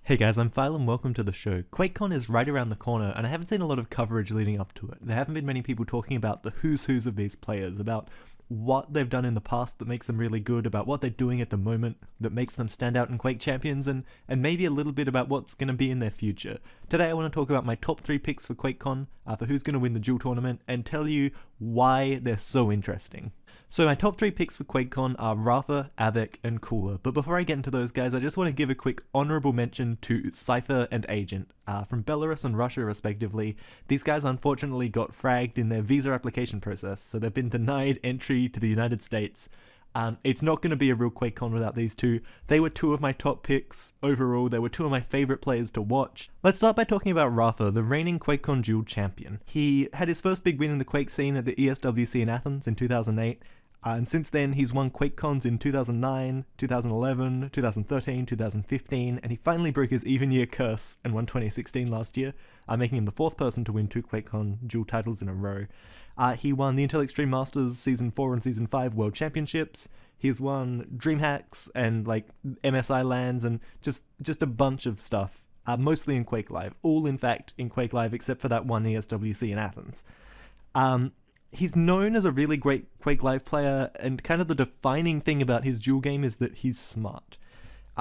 Hey guys, I'm Phil and welcome to the show. QuakeCon is right around the corner and I haven't seen a lot of coverage leading up to it. There haven't been many people talking about the who's who's of these players, about what they've done in the past that makes them really good, about what they're doing at the moment that makes them stand out in Quake Champions, and maybe a little bit about what's going to be in their future. Today I want to talk about my top 3 picks for QuakeCon, for who's going to win the Duel tournament, and tell you why they're so interesting. So my top 3 picks for QuakeCon are Rafa, Avec, and Cooler. But before I get into those guys, I just want to give a quick honorable mention to Cypher and Agent, from Belarus and Russia respectively. These guys unfortunately got fragged in their visa application process, so they've been denied entry to the United States. It's not going to be a real QuakeCon without these two. They were 2 of my top picks overall. They were 2 of my favorite players to watch. Let's start by talking about Rafa, the reigning QuakeCon Duel champion. He had his first big win in the Quake scene at the ESWC in Athens in 2008. And since then, he's won QuakeCons in 2009, 2011, 2013, 2015, and he finally broke his even year curse and won 2016 last year, making him the 4th person to win 2 QuakeCon Duel titles in a row. He won the Intel Extreme Masters Season 4 and Season 5 World Championships. He's won DreamHacks and MSI lands and just a bunch of stuff, mostly in Quake Live. All, in fact, in Quake Live except for that one ESWC in Athens. He's known as a really great Quake Live player, and kind of the defining thing about his Duel game is that he's smart.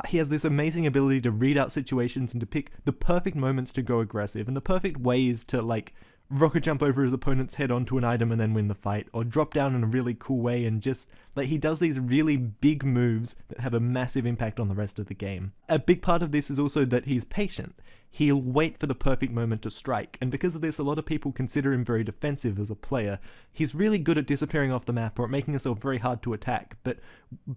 He has this amazing ability to read out situations and to pick the perfect moments to go aggressive, and the perfect ways to, rocket jump over his opponent's head onto an item and then win the fight, or drop down in a really cool way, and just, he does these really big moves that have a massive impact on the rest of the game. A big part of this is also that he's patient. He'll wait for the perfect moment to strike, and because of this, a lot of people consider him very defensive as a player. He's really good at disappearing off the map or at making himself very hard to attack, but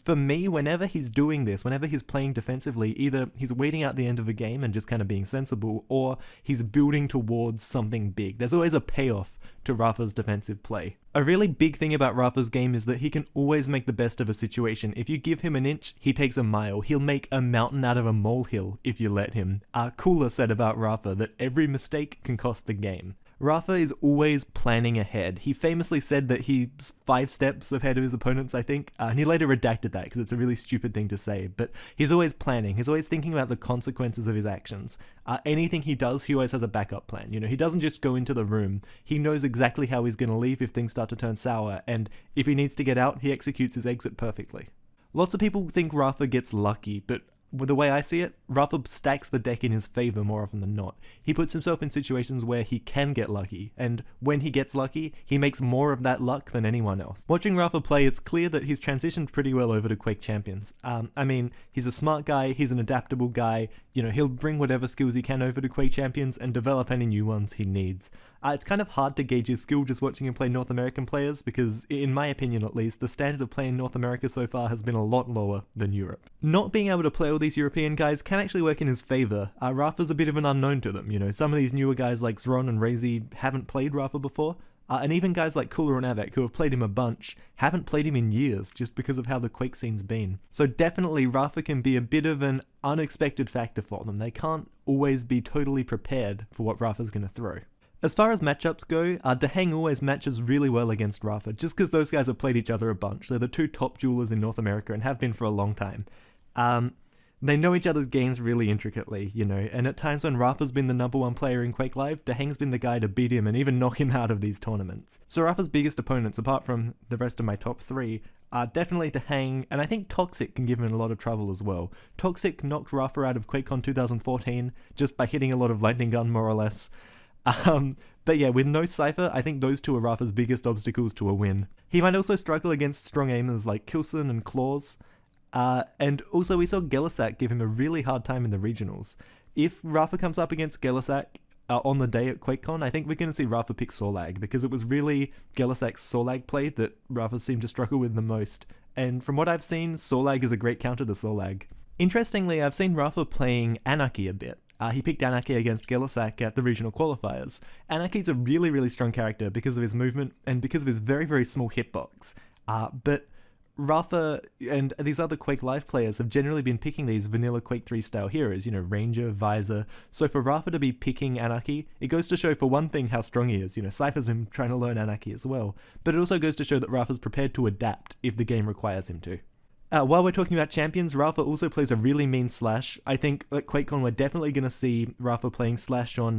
for me, whenever he's doing this, whenever he's playing defensively, either he's waiting out the end of a game and just kind of being sensible, or he's building towards something big. There's always a payoff to Rafa's defensive play. A really big thing about Rafa's game is that he can always make the best of a situation. If you give him an inch, he takes a mile. He'll make a mountain out of a molehill if you let him. Cooler said about Rafa that every mistake can cost the game. Rafa is always planning ahead. He famously said that he's 5 steps ahead of his opponents, I think, and he later redacted that because it's a really stupid thing to say, but he's always planning. He's always thinking about the consequences of his actions. Anything he does, he always has a backup plan. He doesn't just go into the room. He knows exactly how he's going to leave if things start to turn sour, and if he needs to get out, he executes his exit perfectly. Lots of people think Rafa gets lucky, but the way I see it, Rafa stacks the deck in his favor more often than not. He puts himself in situations where he can get lucky, and when he gets lucky, he makes more of that luck than anyone else. Watching Rafa play, it's clear that he's transitioned pretty well over to Quake Champions. He's a smart guy, he's an adaptable guy, he'll bring whatever skills he can over to Quake Champions and develop any new ones he needs. It's kind of hard to gauge his skill just watching him play North American players because, in my opinion at least, the standard of play in North America so far has been a lot lower than Europe. Not being able to play all these European guys can actually work in his favor. Rafa's a bit of an unknown to them, some of these newer guys like Zron and Razy haven't played Rafa before, and even guys like Cooler and Avec, who have played him a bunch, haven't played him in years just because of how the Quake scene's been. So definitely Rafa can be a bit of an unexpected factor for them. They can't always be totally prepared for what Rafa's going to throw. As far as matchups go, Deheng always matches really well against Rafa, just because those guys have played each other a bunch. They're the 2 top duelers in North America and have been for a long time. They know each other's games really intricately, and at times when Rafa's been the #1 player in Quake Live, Deheng's been the guy to beat him and even knock him out of these tournaments. So Rafa's biggest opponents, apart from the rest of my top 3, are definitely Deheng, and I think Toxic can give him a lot of trouble as well. Toxic knocked Rafa out of QuakeCon 2014 just by hitting a lot of lightning gun, more or less. But yeah, with no Cypher, I think those 2 are Rafa's biggest obstacles to a win. He might also struggle against strong aimers like Kilson and Claws. And also we saw Gelisak give him a really hard time in the regionals. If Rafa comes up against Gelisak on the day at QuakeCon, I think we're going to see Rafa pick Sorlag, because it was really Gelisak's Sorlag play that Rafa seemed to struggle with the most. And from what I've seen, Sorlag is a great counter to Sorlag. Interestingly, I've seen Rafa playing Anarchy a bit. He picked Anarchy against Gelisak at the regional qualifiers. Anarchy's a really, really strong character because of his movement and because of his very, very small hitbox. But Rafa and these other Quake Live players have generally been picking these vanilla Quake 3 style heroes, Ranger, Visor. So for Rafa to be picking Anarchy, it goes to show for one thing how strong he is. Cypher's been trying to learn Anarchy as well. But it also goes to show that Rafa's prepared to adapt if the game requires him to. While we're talking about champions, Rafa also plays a really mean Slash. I think at QuakeCon we're definitely going to see Rafa playing Slash on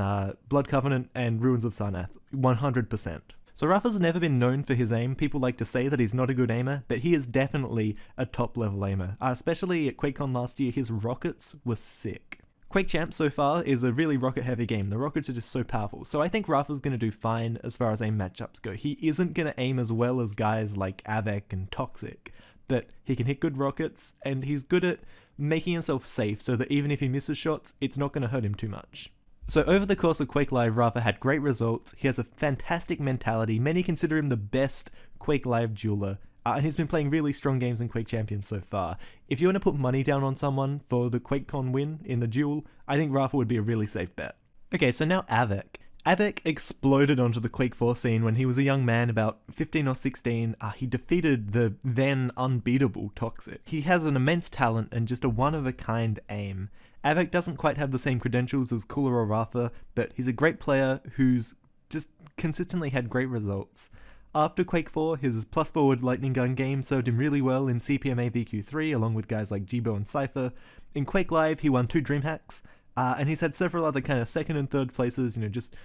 Blood Covenant and Ruins of Sarnath, 100%. So Rafa's never been known for his aim. People like to say that he's not a good aimer, but he is definitely a top level aimer. Especially at QuakeCon last year, his rockets were sick. Quake Champ so far is a really rocket heavy game. The rockets are just so powerful. So I think Rafa's going to do fine as far as aim matchups go. He isn't going to aim as well as guys like Avec and Toxic, but he can hit good rockets, and he's good at making himself safe so that even if he misses shots, it's not going to hurt him too much. So over the course of Quake Live, Rafa had great results. He has a fantastic mentality. Many consider him the best Quake Live dueler, and he's been playing really strong games in Quake Champions so far. If you want to put money down on someone for the QuakeCon win in the duel, I think Rafa would be a really safe bet. Okay, so now Avec. Avec exploded onto the Quake 4 scene when he was a young man, about 15 or 16. He defeated the then unbeatable Toxic. He has an immense talent and just a one-of-a-kind aim. Avec doesn't quite have the same credentials as Cooler or Rafa, but he's a great player who's just consistently had great results. After Quake 4, his plus-forward lightning gun game served him really well in CPMA VQ3 along with guys like Jibo and Cypher. In Quake Live, he won 2 DreamHacks. And he's had several other kind of second and third places,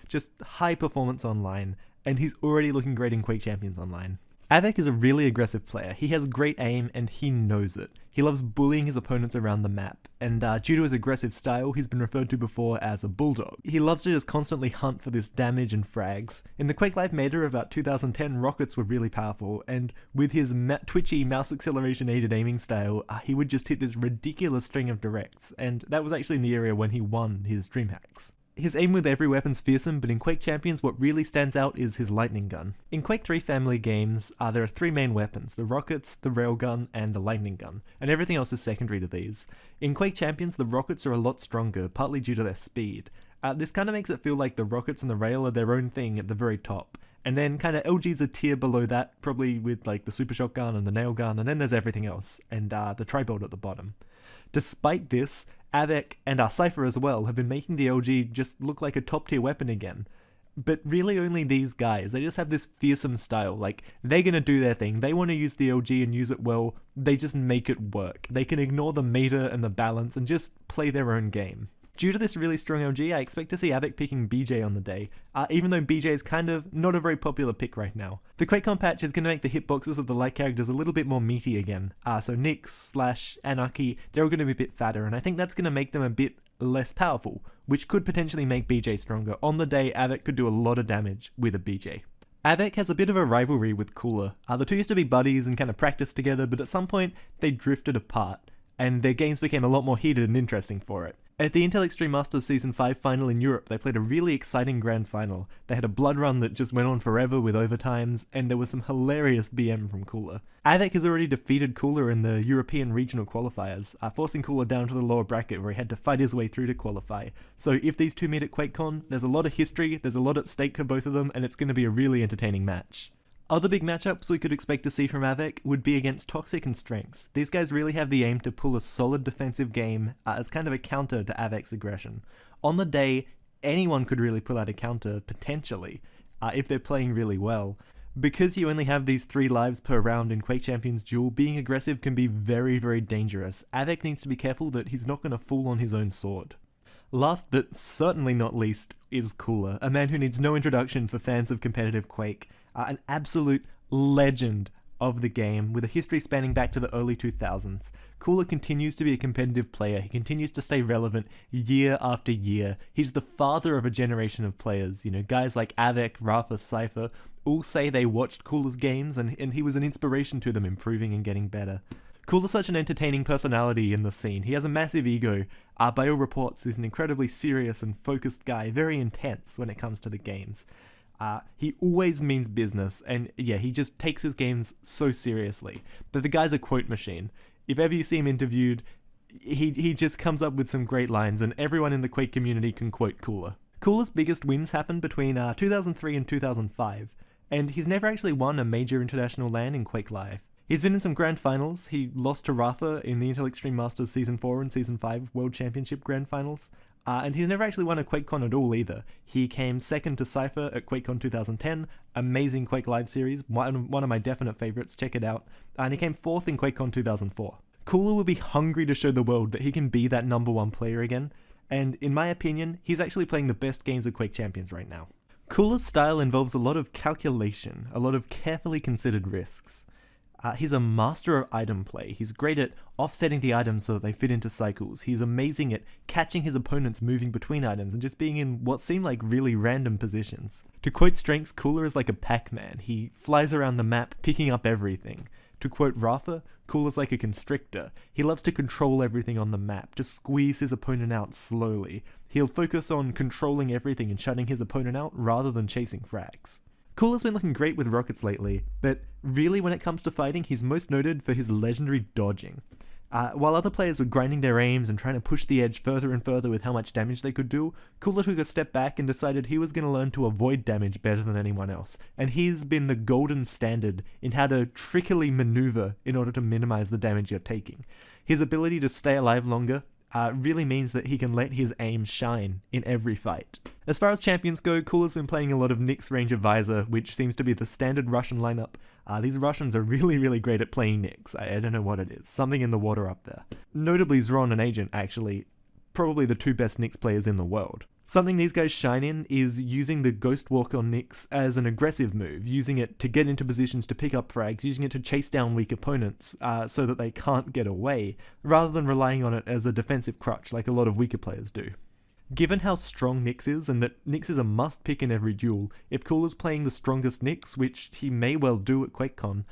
just high performance online, and he's already looking great in Quake Champions online. Avec is a really aggressive player. He has great aim, and he knows it. He loves bullying his opponents around the map, and due to his aggressive style, he's been referred to before as a bulldog. He loves to just constantly hunt for this damage and frags. In the Quake Live meta of about 2010, rockets were really powerful, and with his twitchy mouse acceleration aided aiming style, he would just hit this ridiculous string of directs, and that was actually in the area when he won his DreamHacks. His aim with every weapon's fearsome, but in Quake Champions what really stands out is his lightning gun. In Quake 3 family games, there are 3 main weapons, the rockets, the railgun, and the lightning gun, and everything else is secondary to these. In Quake Champions, the rockets are a lot stronger, partly due to their speed. This kind of makes it feel like the rockets and the rail are their own thing at the very top, and then kind of LG's a tier below that, probably with like the super shotgun and the nail gun, and then there's everything else, and the tri-bolt at the bottom. Despite this, Avec and Cypher as well have been making the LG just look like a top tier weapon again. But really only these guys, they just have this fearsome style, like they're gonna do their thing, they want to use the LG and use it well, they just make it work. They can ignore the meta and the balance and just play their own game. Due to this really strong LG, I expect to see Avec picking BJ on the day, even though BJ is kind of not a very popular pick right now. The QuakeCon patch is going to make the hitboxes of the light characters a little bit more meaty again, so Nyx, Slash, Anarchy, they're all going to be a bit fatter, and I think that's going to make them a bit less powerful, which could potentially make BJ stronger. On the day, Avec could do a lot of damage with a BJ. Avec has a bit of a rivalry with Cooler. The two used to be buddies and kind of practice together, but at some point they drifted apart, and their games became a lot more heated and interesting for it. At the Intel Extreme Masters Season 5 final in Europe, they played a really exciting grand final. They had a blood run that just went on forever with overtimes, and there was some hilarious BM from Cooler. Avec has already defeated Cooler in the European regional qualifiers, forcing Cooler down to the lower bracket where he had to fight his way through to qualify. So if these two meet at QuakeCon, there's a lot of history, there's a lot at stake for both of them, and it's going to be a really entertaining match. Other big matchups we could expect to see from Avec would be against Toxic and Strengths. These guys really have the aim to pull a solid defensive game as kind of a counter to Avic's aggression. On the day, anyone could really pull out a counter, potentially, if they're playing really well. Because you only have these 3 lives per round in Quake Champions Duel, being aggressive can be very, very dangerous. Avec needs to be careful that he's not going to fall on his own sword. Last but certainly not least is Cooler, a man who needs no introduction for fans of competitive Quake. An absolute legend of the game, with a history spanning back to the early 2000s. Cooler continues to be a competitive player. He continues to stay relevant year after year. He's the father of a generation of players. Guys like Avec, Rafa, Cypher, all say they watched Cooler's games and he was an inspiration to them improving and getting better. Cooler's such an entertaining personality in the scene. He has a massive ego. By all reports, he's an incredibly serious and focused guy, very intense when it comes to the games. He always means business, and yeah, he just takes his games so seriously. But the guy's a quote machine. If ever you see him interviewed, he just comes up with some great lines, and everyone in the Quake community can quote Cooler. Cooler's biggest wins happened between 2003 and 2005, and he's never actually won a major international LAN in Quake Live. He's been in some grand finals. He lost to Rafa in the Intel Extreme Masters Season 4 and Season 5 World Championship grand finals. And he's never actually won a QuakeCon at all either. He came second to Cypher at QuakeCon 2010, amazing Quake Live series, one of my definite favorites, check it out. And he came 4th in QuakeCon 2004. Cooler will be hungry to show the world that he can be that number one player again, and in my opinion, he's actually playing the best games of Quake Champions right now. Cooler's style involves a lot of calculation, a lot of carefully considered risks. He's a master of item play. He's great at offsetting the items so that they fit into cycles. He's amazing at catching his opponents moving between items and just being in what seem like really random positions. To quote Strengths, Cooler is like a Pac-Man. He flies around the map picking up everything. To quote Rafa, Cooler's like a constrictor. He loves to control everything on the map, to squeeze his opponent out slowly. He'll focus on controlling everything and shutting his opponent out rather than chasing frags. Cooler's been looking great with rockets lately, but really when it comes to fighting, he's most noted for his legendary dodging. While other players were grinding their aims and trying to push the edge further and further with how much damage they could do, Cooler took a step back and decided he was going to learn to avoid damage better than anyone else, and he's been the golden standard in how to trickily maneuver in order to minimize the damage you're taking. His ability to stay alive longer really means that he can let his aim shine in every fight. As far as champions go, Cooler's been playing a lot of Nyx Ranger Visor, which seems to be the standard Russian lineup. These Russians are really great at playing Nyx. I don't know what it is. Something in the water up there. Notably Zron and Agent, actually, probably the two best Nyx players in the world. Something these guys shine in is using the Ghost Walk on Nyx as an aggressive move, using it to get into positions to pick up frags, using it to chase down weak opponents so that they can't get away, rather than relying on it as a defensive crutch like a lot of weaker players do. Given how strong Nyx is, and that Nyx is a must-pick in every duel, if Cooler's playing the strongest Nyx, which he may well do at QuakeCon,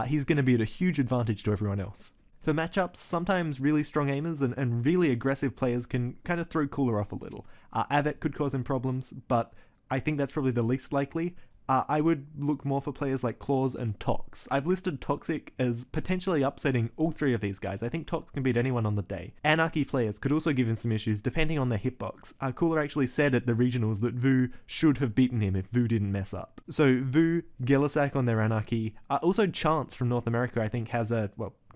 he's going to be at a huge advantage to everyone else. For matchups, sometimes really strong aimers and really aggressive players can kind of throw Cooler off a little. Avec could cause him problems, but I think that's probably the least likely. I would look more for players like Claws and Tox. I've listed Toxic as potentially upsetting all three of these guys. I think Tox can beat anyone on the day. Anarchy players could also give him some issues depending on their hitbox. Cooler actually said at the regionals that Vu should have beaten him if Vu didn't mess up. So Vu, Gelisak on their Anarchy, also Chance from North America I think has a,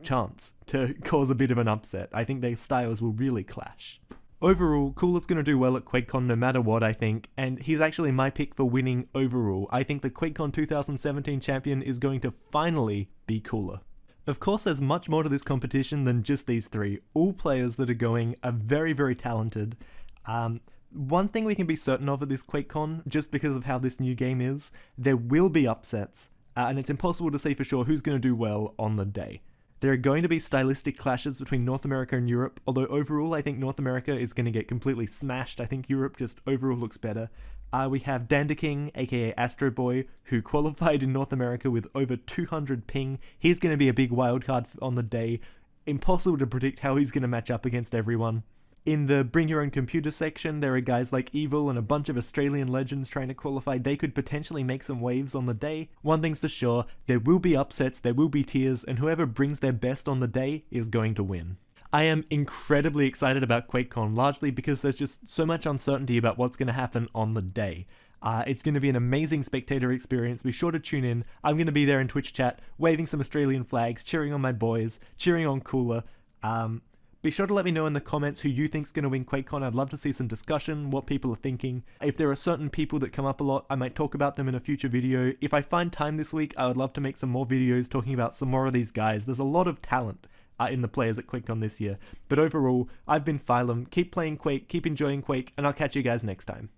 chance to cause a bit of an upset. I think their styles will really clash. Overall, Cooler's going to do well at QuakeCon no matter what, I think, and he's actually my pick for winning overall. I think the QuakeCon 2017 champion is going to finally be Cooler. Of course, there's much more to this competition than just these three. All players that are going are very talented. One thing we can be certain of at this QuakeCon, just because of how this new game is, there will be upsets, and it's impossible to say for sure who's going to do well on the day. There are going to be stylistic clashes between North America and Europe, although overall I think North America is going to get completely smashed. I think Europe just overall looks better. We have Dandaking, aka Astro Boy, who qualified in North America with over 200 ping. He's going to be a big wildcard on the day. Impossible to predict how he's going to match up against everyone. In the Bring Your Own Computer section, there are guys like Evil and a bunch of Australian legends trying to qualify. They could potentially make some waves on the day. One thing's for sure, there will be upsets, there will be tears, and whoever brings their best on the day is going to win. I am incredibly excited about QuakeCon, largely because there's just so much uncertainty about what's going to happen on the day. It's going to be an amazing spectator experience. Be sure to tune in. I'm going to be there in Twitch chat, waving some Australian flags, cheering on my boys, cheering on Cooler. Be sure to let me know in the comments who you think's going to win QuakeCon. I'd love to see some discussion, what people are thinking. If there are certain people that come up a lot, I might talk about them in a future video. If I find time this week, I would love to make some more videos talking about some more of these guys. There's a lot of talent in the players at QuakeCon this year. But overall, I've been Phylum. Keep playing Quake, keep enjoying Quake, and I'll catch you guys next time.